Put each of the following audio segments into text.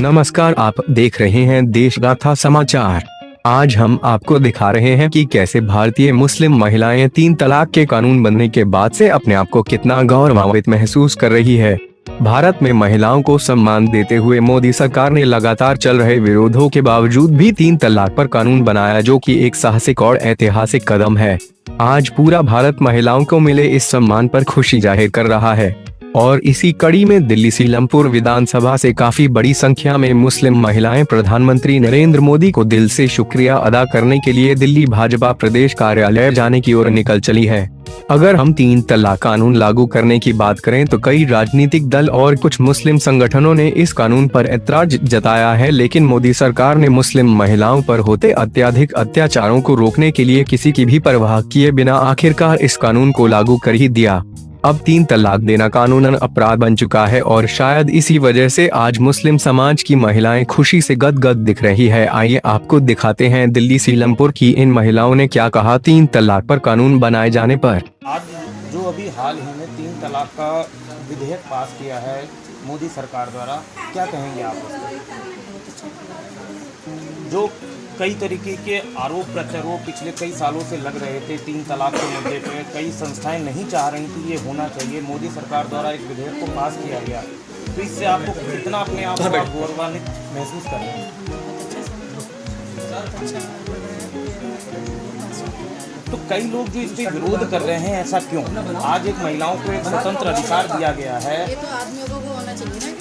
नमस्कार, आप देख रहे हैं देशगाथा समाचार। आज हम आपको दिखा रहे हैं कि कैसे भारतीय मुस्लिम महिलाएं 3 तलाक के कानून बनने के बाद से अपने आप को कितना गौरवान्वित महसूस कर रही है। भारत में महिलाओं को सम्मान देते हुए मोदी सरकार ने लगातार चल रहे विरोधों के बावजूद भी 3 तलाक पर कानून बनाया, जो कि एक साहसिक और ऐतिहासिक कदम है। आज पूरा भारत महिलाओं को मिले इस सम्मान पर खुशी जाहिर कर रहा है और इसी कड़ी में दिल्ली सीलमपुर विधानसभा से काफी बड़ी संख्या में मुस्लिम महिलाएं प्रधानमंत्री नरेंद्र मोदी को दिल से शुक्रिया अदा करने के लिए दिल्ली भाजपा प्रदेश कार्यालय जाने की ओर निकल चली है। अगर हम 3 तलाक कानून लागू करने की बात करें तो कई राजनीतिक दल और कुछ मुस्लिम संगठनों ने इस कानून पर ऐतराज जताया है, लेकिन मोदी सरकार ने मुस्लिम महिलाओं पर होते अत्यधिक अत्याचारों को रोकने के लिए किसी की भी परवाह किए बिना आखिरकार इस कानून को लागू कर ही दिया। अब 3 तलाक देना कानूनन अपराध बन चुका है और शायद इसी वजह से आज मुस्लिम समाज की महिलाएं खुशी से गदगद दिख रही है। आइए आपको दिखाते हैं दिल्ली सीलमपुर की इन महिलाओं ने क्या कहा 3 तलाक पर कानून बनाए जाने पर। आज जो अभी हाल ही में 3 तलाक का विधेयक पास किया है मोदी सरकार द्वारा, क्या कहेंगे आप उसको? जो कई तरीके के आरोप प्रत्यारोप पिछले कई सालों से लग रहे थे 3 तलाक के मुद्दे पे, कई संस्थाएं नहीं चाह रही थी ये होना चाहिए, मोदी सरकार द्वारा इस विधेयक को पास किया गया, तो इससे आपको कितना अपने आप को गौरवान्वित महसूस कर रहे हैं? तो कई लोग जो इस पे विरोध कर रहे हैं, ऐसा क्यों? आज एक महिलाओं को एक स्वतंत्र अधिकार दिया गया है। ये तो आदमियों को होना चाहिए ना कि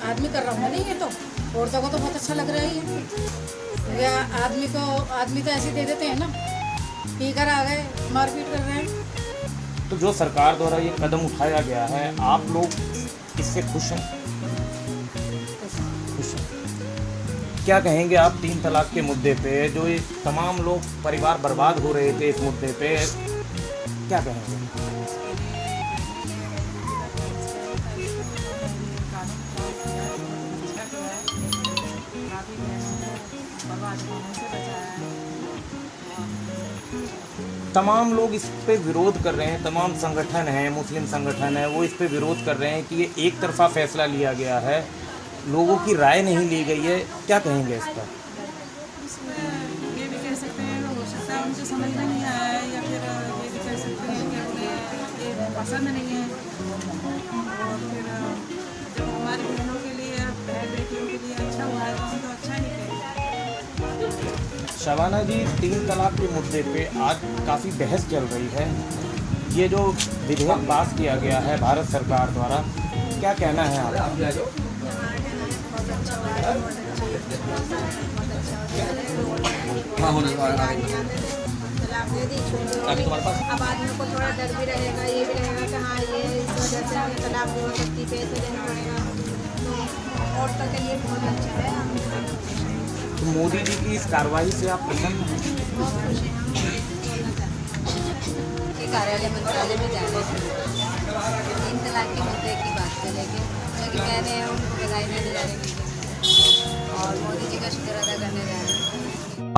आदमी कर रहा है, नहीं ये तो औरतों को तो बहुत अच्छा लग रहा है या आदमी तो ऐसे दे देते हैं ना, पी कर आ गए मारपीट कर रहे हैं। तो जो सरकार द्वारा ये कदम उठाया गया है, आप लोग इससे खुश हैं? खुश हैं। क्या कहेंगे आप 3 तलाक के मुद्दे पे? जो ये तमाम लोग परिवार बर्बाद हो रहे थे इस मुद्दे पे, क्या कहेंगे? तमाम लोग इस पे विरोध कर रहे हैं, तमाम संगठन हैं, मुस्लिम संगठन है, वो इस पे विरोध कर रहे हैं कि ये एक तरफा फैसला लिया गया है, लोगों की राय नहीं ली गई है। क्या कहेंगे इस पर? ये भी कह सकते हैं हो सकता है उनसे समझ में नहीं आया है, या फिर ये भी कह सकते हैं कि उन्हें ये पसंद नहीं है। और फिर जब हमारी बहनों के लिए, बहन बेटियों के लिए अच्छा हुआ है तो हम तो अच्छा ही कहेंगे। शबाना जी, 3 तलाक के मुद्दे पे आज काफ़ी बहस चल रही है। ये जो विधेयक पास किया गया है भारत सरकार द्वारा, क्या कहना है आपका? अब आदमियों को थोड़ा डर भी रहेगा, ये भी रहेगा कि हाँ ये इस वजह से हमें तलाक हो सकती, पैसे देना पड़ेगा, तो औरतों के लिए बहुत अच्छा है। तो मोदी जी की इस कार्रवाई से आप प्रसन्न हैं? कार्यालय मंत्रालय में जाने से 3 तलाक के मुद्दे की बात को लेके जो कि कह रहे हैं उनको बधाई देने जा रहे हैं और मोदी जी का शुक्र अदा करने जा रहे हैं।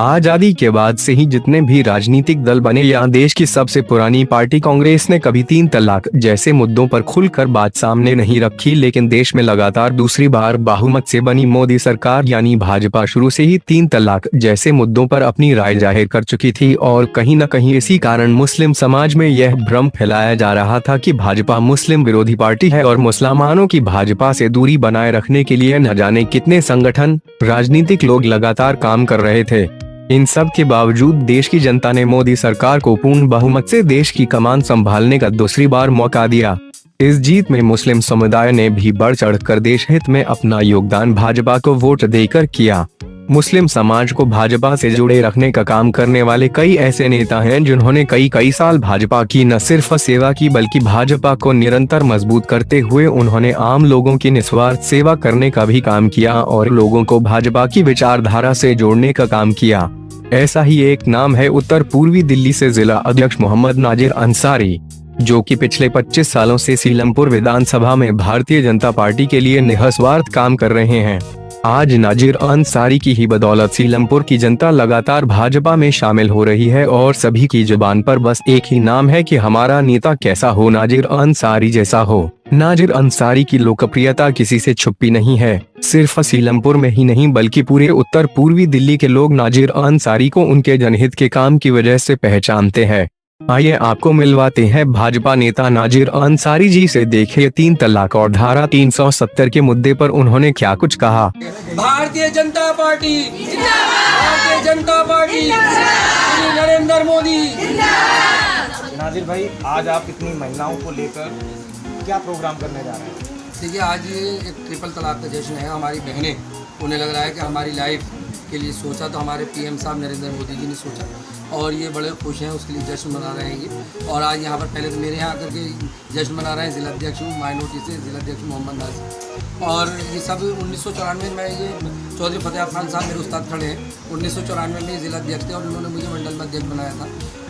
आजादी के बाद से ही जितने भी राजनीतिक दल बने या देश की सबसे पुरानी पार्टी कांग्रेस ने कभी 3 तलाक जैसे मुद्दों पर खुलकर बात सामने नहीं रखी, लेकिन देश में लगातार दूसरी बार बहुमत से बनी मोदी सरकार यानी भाजपा शुरू से ही 3 तलाक जैसे मुद्दों पर अपनी राय जाहिर कर चुकी थी और कहीं न कहीं इसी कारण मुस्लिम समाज में यह भ्रम फैलाया जा रहा था कि भाजपा मुस्लिम विरोधी पार्टी है और मुसलमानों की भाजपा से दूरी बनाए रखने के लिए न जाने कितने संगठन, राजनीतिक लोग लगातार काम कर रहे थे। इन सब के बावजूद देश की जनता ने मोदी सरकार को पूर्ण बहुमत से देश की कमान संभालने का दूसरी बार मौका दिया। इस जीत में मुस्लिम समुदाय ने भी बढ़ चढ़कर देश हित में अपना योगदान भाजपा को वोट देकर किया। मुस्लिम समाज को भाजपा से जुड़े रखने का काम करने वाले कई ऐसे नेता हैं जिन्होंने कई साल भाजपा की न सिर्फ सेवा की बल्कि भाजपा को निरंतर मजबूत करते हुए उन्होंने आम लोगों की निस्वार्थ सेवा करने का भी काम किया और लोगों को भाजपा की विचारधारा से जोड़ने का काम किया। ऐसा ही एक नाम है उत्तर पूर्वी दिल्ली से जिला अध्यक्ष मोहम्मद नाजिर अंसारी, जो कि पिछले 25 सालों से सीलमपुर विधानसभा में भारतीय जनता पार्टी के लिए निस्वार्थ काम कर रहे हैं। आज नाजिर अंसारी की ही बदौलत सीलमपुर की जनता लगातार भाजपा में शामिल हो रही है और सभी की जुबान पर बस एक ही नाम है कि हमारा नेता कैसा हो, नाजिर अंसारी जैसा हो। नाजिर अंसारी की लोकप्रियता किसी से छुपी नहीं है। सिर्फ सीलमपुर में ही नहीं बल्कि पूरे उत्तर पूर्वी दिल्ली के लोग नाजिर अंसारी को उनके जनहित के काम की वजह से पहचानते हैं। आइए आपको मिलवाते हैं भाजपा नेता नाजिर अंसारी जी से। देखिए 3 तलाक और धारा 370 के मुद्दे पर उन्होंने क्या कुछ कहा। Bharatiya Janata party Bharatiya Janata party Shri Narendra Modi. नाजिर भाई, आज आप इतनी महिलाओं को लेकर क्या प्रोग्राम करने जा रहे हैं? देखिए, आज ये एक ट्रिपल तलाक का जश्न है। हमारी बहनें, उन्हें लग रहा है कि हमारी लाइफ के लिए सोचा तो हमारे पीएम साहब नरेंद्र मोदी जी ने सोचा, और ये बड़े खुश हैं, उसके लिए जश्न मना रहे हैं ये। और आज यहाँ पर पहले तो मेरे यहाँ आकर के जश्न मना रहे हैं जिलाध्यक्ष माइनॉरिटी से जिलाध्यक्ष मोहम्मद नासिर। और ये सब 1994 में ये चौधरी फतेह खान साहब मेरे उस्ताद खड़े हैं, 1994 में जिलाध्यक्ष थे और उन्होंने मुझे मंडल में अध्यक्ष बनाया था।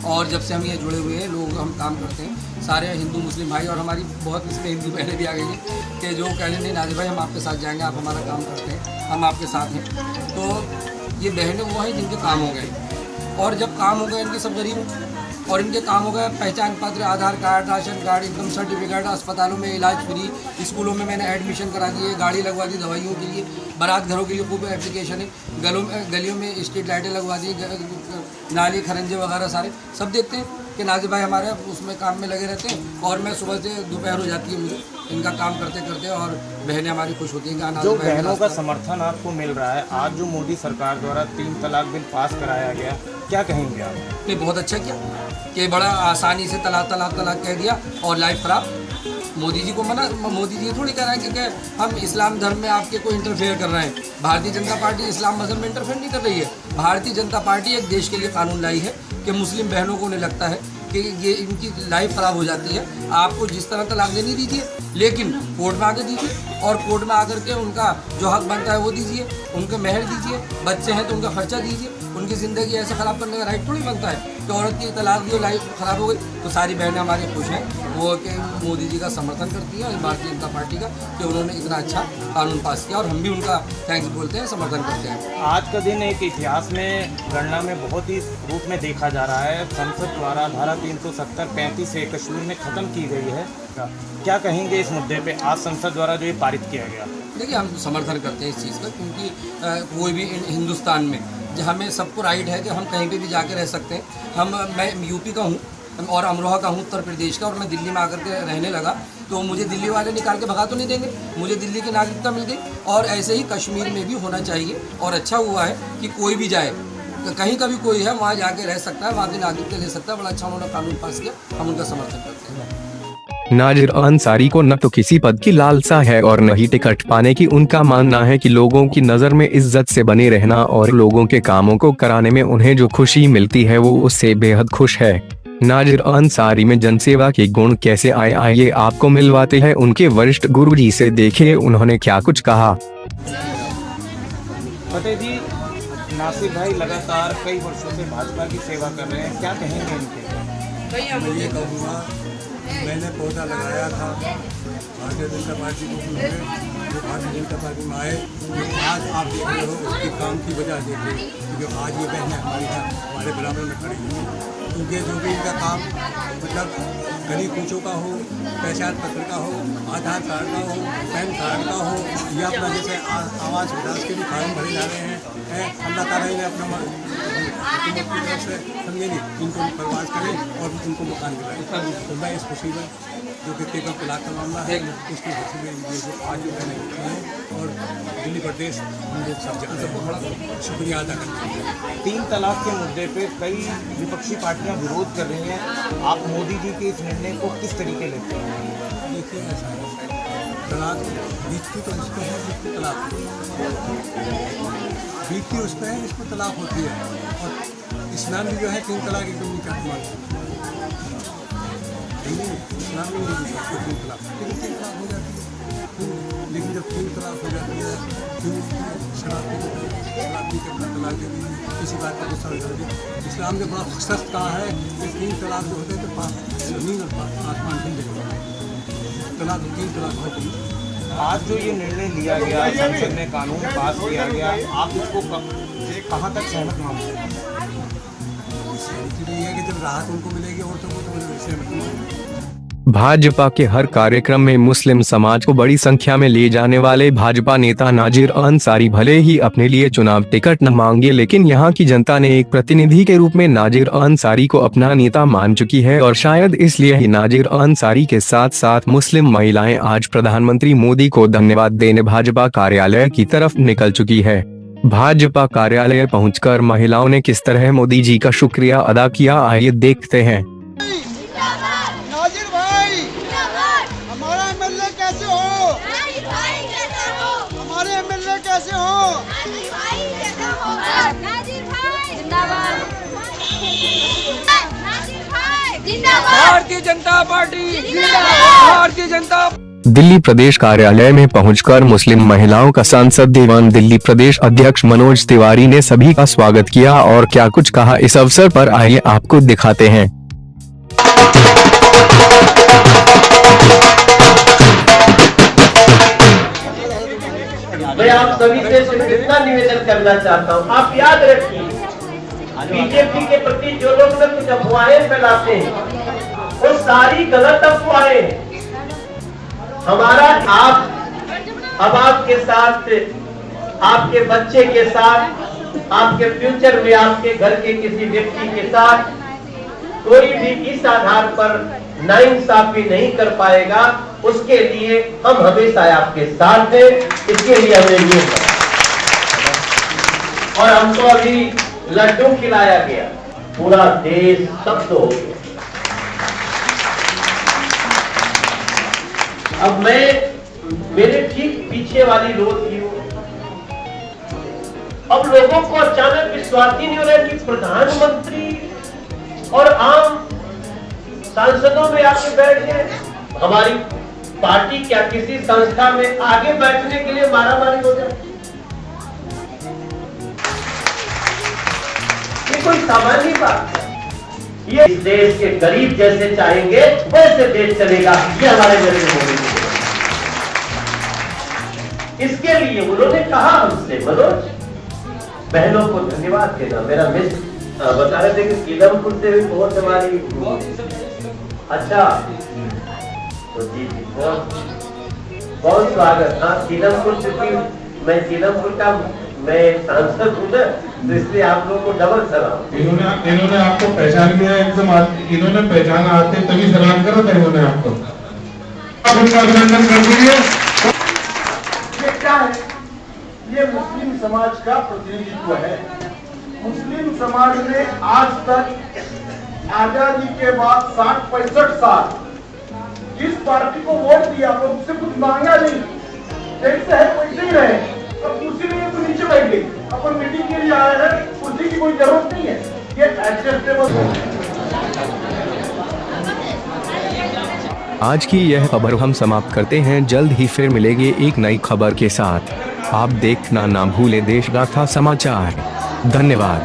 और जब से हम ये जुड़े हुए हैं, लोग हम काम करते हैं सारे हिंदू मुस्लिम भाई, और हमारी बहुत इसमें हिंदू बहनें भी आ गई हैं कि जो कह रहे नहीं नाजिर भाई हम आपके साथ जाएंगे, आप हमारा काम करते हैं, हम आपके साथ हैं। तो ये बहनें वो हैं जिनके काम हो गए, और जब काम हो गए इनके सब गरीब हैं, और इनके काम हो गए पहचान पत्र, Aadhaar card, ration card, income certificate, अस्पतालों में इलाज फ्री, स्कूलों में मैंने एडमिशन करा दिए, गाड़ी लगवा दी दवाइयों के लिए, बारात घरों के लिए खूब एप्लीकेशन है, गलियों में स्ट्रीट लाइटें लगवा दी, नाली खरंजे वगैरह सारे सब देखते हैं कि नाजिर भाई हमारे उसमें काम में लगे रहते हैं। और मैं सुबह से दोपहर हो जाती है मुझे इनका काम करते करते, और बहनें हमारी खुश होती हैं कि जो बहनों का समर्थन आपको मिल रहा है, आज जो मोदी सरकार द्वारा 3 तलाक बिल पास कराया गया, क्या कहेंगे आप? ने बहुत अच्छा किया कि बड़ा आसानी से तलाक तलाक तलाक कह दिया और लाइफ खराब। मोदी जी को मना, मोदी जी थोड़ी कह रहे हैं कि हम इस्लाम धर्म में आपके को इंटरफेयर कर रहे हैं। भारतीय जनता पार्टी इस्लाम मजहब में इंटरफेयर नहीं कर रही है। भारतीय जनता पार्टी एक देश के लिए कानून लाई है कि मुस्लिम बहनों को उन्हें लगता है कि ये इनकी लाइफ ख़राब हो जाती है, आपको जिस तरह तलाक देनी दीजिए, लेकिन कोर्ट में आके दीजिए, और कोर्ट में आकर के उनका जो हक बनता है वो दीजिए, उनके मेहर दीजिए, बच्चे हैं तो उनका खर्चा दीजिए। उनकी ज़िंदगी ऐसे ख़राब करने का राइट थोड़ी बनता है कि औरत की तलाक दी, लाइफ ख़राब हो गई। तो सारी बहनें हमारी खुश हैं वो कि मोदी जी का समर्थन करती हैं, भारतीय जनता पार्टी का, कि उन्होंने इतना अच्छा कानून पास किया, और हम भी उनका थैंक्स बोलते हैं, समर्थन करते हैं। आज का दिन एक इतिहास में गणना में बहुत ही रूप में देखा जा रहा है। संसद द्वारा धारा 370 35 से कश्मीर में ख़त्म की गई है। क्या कहेंगे इस मुद्दे पे, आज संसद द्वारा जो ये पारित किया गया? देखिए, हम समर्थन करते हैं इस चीज़ का, क्योंकि कोई भी हिंदुस्तान में हमें सबको राइट है कि हम कहीं पे भी जाके रह सकते हैं। मैं यूपी का हूँ और अमरोहा का हूँ, उत्तर प्रदेश का, और मैं दिल्ली में आकर के रहने लगा, तो मुझे दिल्ली वाले निकाल के भगा तो नहीं देंगे, मुझे दिल्ली की नागरिकता मिल गई। और ऐसे ही कश्मीर में भी होना चाहिए, और अच्छा हुआ है कि कोई भी जाए, कहीं का भी कोई है वहाँ जाके रह सकता है, वहाँ की नागरिकता ले सकता है। बड़ा अच्छा उन्होंने कानून पास किया, हम उनका समर्थन करते हैं। नाजिर अंसारी को न तो किसी पद की लालसा है और न ही टिकट पाने की। उनका मानना है कि लोगों की नज़र में इज्जत से बने रहना और लोगों के कामों को कराने में उन्हें जो खुशी मिलती है वो उससे बेहद खुश है। नाजिर अंसारी में जनसेवा के गुण कैसे आए, आइए आपको मिलवाते हैं उनके वरिष्ठ गुरुजी से। देखिए उन्होंने क्या कुछ कहा। फतेह जी, नासिर भाई लगातार कई वर्षों से भाजपा की सेवा कर रहे हैं, क्या कहेंगे इनके? मैं ये कहूँगा, मैंने पौधा लगाया था भारतीय जनता पार्टी को, जो भारतीय जनता पार्टी में आए, आज आप देख रहे हो उसके काम की वजह देखिए, क्योंकि आज ये बहनें हमारी हैं, हमारे बराबर में खड़ी हुई हैं, क्योंकि जो भी इनका काम मतलब गरीब पूछों का हो, पहचान पत्र का हो, आधार कार्ड का हो, पैन कार्ड का हो, या अपना जैसे आवास विकास के भी फॉर्म भरे जा रहे हैं, अल्लाह ताला ने अपना हुकूमत की तरफ से समझे नहीं, इनको प्रवास करें और उनको मकान दिलाएं। तो मैं इस खुशी में जो कि ट्रिपल तलाक का मामला है, इसकी खुशी में ये जो आज जो मैंने हैं और दिल्ली प्रदेश हम लोग सब जगह शुक्रिया अदा करते हैं। 3 तलाक के मुद्दे पे कई विपक्षी पार्टियां विरोध कर रही हैं, आप मोदी जी के इस निर्णय को किस तरीके लेते हैं? देखिए ऐसा है, तलाक बीतती तो उस पर है जिसको तलाक बीतती उस पर है जिसको तलाक होती है, और इस्लाम भी जो है 3 तलाक एकदम नहीं करता, इस्लाम में नहीं सकते 3 तलाक, लेकिन 3 तलाक हो जाती है। लेकिन जब 3 तलाक हो जाती है, फिर शराब पी के अपना तलाक दे दीजिए, किसी बात का गुस्सा कर दीजिए। इस्लाम ने बड़ा सख्त कहा है कि 3 तलाक जो होते हैं तो ज़मीन और आसमान भिन्न जगह तलाक 3 तलाक होती है। आज जो ये निर्णय लिया गया, संसद ने कानून पास किया गया, आप इसको कहाँ तक सहमत मानते हैं? सहमति ये है कि जब राहत उनको मिलेगी औरतों को, तो सहमत मानते हैं। भाजपा के हर कार्यक्रम में मुस्लिम समाज को बड़ी संख्या में ले जाने वाले भाजपा नेता नाजिर अंसारी भले ही अपने लिए चुनाव टिकट न मांगे, लेकिन यहाँ की जनता ने एक प्रतिनिधि के रूप में नाजिर अंसारी को अपना नेता मान चुकी है और शायद इसलिए ही नाजिर अंसारी के साथ साथ मुस्लिम महिलाएं आज प्रधानमंत्री मोदी को धन्यवाद देने भाजपा कार्यालय की तरफ निकल चुकी है। भाजपा कार्यालय पहुंचकर महिलाओं ने किस तरह मोदी जी का शुक्रिया अदा किया, आइए देखते हैं। नाजिर भाई, हमारा एमएलए कैसे हो? हमारे एमएलए कैसे हो? भारतीय जनता पार्टी भारतीय जनता। दिल्ली प्रदेश कार्यालय में पहुंचकर मुस्लिम महिलाओं का सांसद एवं दिल्ली प्रदेश अध्यक्ष मनोज तिवारी ने सभी का स्वागत किया और क्या कुछ कहा इस अवसर पर, आइए आपको दिखाते हैं। मैं आप सभी से सिर्फ इतना निवेदन करना चाहता हूँ, आप याद रखिए बीजेपी के प्रति जो लोग कुछ अफवाहें फैलाते हैं वो सारी गलत अफवाहें हैं। हमारा आप अब आपके साथ, आपके बच्चे के साथ, आपके फ्यूचर में आपके घर के किसी व्यक्ति के साथ कोई भी इस आधार पर नाइंसाफी नहीं कर पाएगा, उसके लिए हम हमेशा आपके साथ हैं। इसके लिए हमें ये और हमको अभी लड्डू खिलाया गया, पूरा देश स्तब्ध हो गया। अब मैं मेरे ठीक पीछे वाली रोड थी, अब लोगों को अचानक विश्वास ही नहीं हो रहा कि प्रधानमंत्री और आम सांसदों में आके बैठ गए। हमारी पार्टी क्या किसी संस्था में आगे बैठने के लिए मारामारी हो जाए? ये कोई सामान्य बात है। ये इस देश के गरीब जैसे चाहेंगे वैसे देश चलेगा, ये हमारे नरेंद्र मोदी जी। इसके लिए उन्होंने कहा हमसे, मनोज बहनों को धन्यवाद देना। मेरा मिस बता रहे थे कि सीलमपुर से भी बहुत हमारी अच्छा, तो जी बहुत स्वागत। हाँ, सीलमपुर, चूंकि मैं सीलमपुर का मैं सांसद हूँ ना, तो इसलिए आप लोगों को डबल सलाम। इन्होंने आपको पहचान लिया एकदम, इन्होंने पहचाना आते तभी सलाम करा था इन्होंने आपको। आप उनका अभिनंदन कर दीजिए। ये क्या है? ये मुस्लिम समाज का प्रतिनिधित्व है। मुस्लिम समाज ने आज तक आजादी के बाद 60-65 साल जिस पार्टी को वोट दिया वो उससे कुछ मांगा नहीं, जैसे है वैसे ही रहे। अब कुर्सी में तो नीचे बैठ गई, अपन मीटिंग के लिए आए हैं, कुर्सी की कोई जरूरत नहीं है, ये एडजस्टेबल है। आज की यह खबर हम समाप्त करते हैं, जल्द ही फिर मिलेंगे एक नई खबर के साथ। आप देखना ना भूलें देशगाथा समाचार। धन्यवाद।